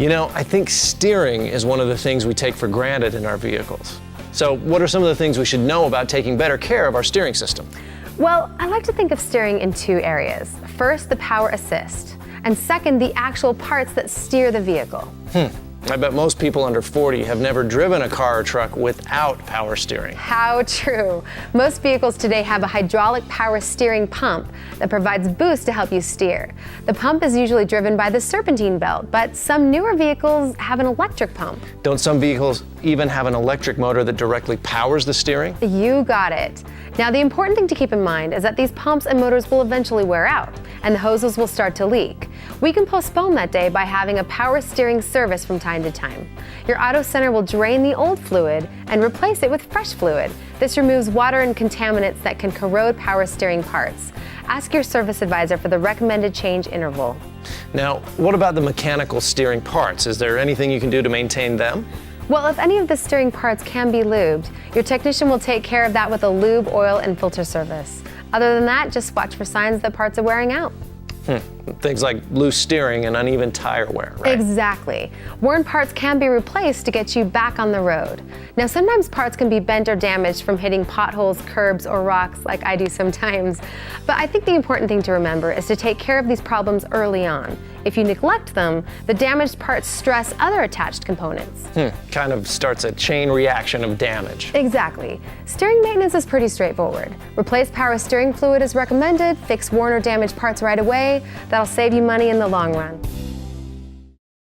You know, I think steering is one of the things we take for granted in our vehicles. So what are some of the things we should know about taking better care of our steering system? Well, I like to think of steering in two areas. First, the power assist, and second, the actual parts that steer the vehicle. I bet most people under 40 have never driven a car or truck without power steering. How true. Most vehicles today have a hydraulic power steering pump that provides boost to help you steer. The pump is usually driven by the serpentine belt, but some newer vehicles have an electric pump. Don't some vehicles even have an electric motor that directly powers the steering? You got it. Now, the important thing to keep in mind is that these pumps and motors will eventually wear out, and the hoses will start to leak. We can postpone that day by having a power steering service from time to time. Your auto center will drain the old fluid and replace it with fresh fluid. This removes water and contaminants that can corrode power steering parts. Ask your service advisor for the recommended change interval. Now, what about the mechanical steering parts? Is there anything you can do to maintain them? Well, if any of the steering parts can be lubed, your technician will take care of that with a lube, oil, and filter service. Other than that, just watch for signs that parts are wearing out. Things like loose steering and uneven tire wear, right? Exactly. Worn parts can be replaced to get you back on the road. Now, sometimes parts can be bent or damaged from hitting potholes, curbs, or rocks like I do sometimes. But I think the important thing to remember is to take care of these problems early on. If you neglect them, the damaged parts stress other attached components. Kind of starts a chain reaction of damage. Exactly. Steering maintenance is pretty straightforward. Replace power steering fluid as recommended, fix worn or damaged parts right away. That'll save you money in the long run.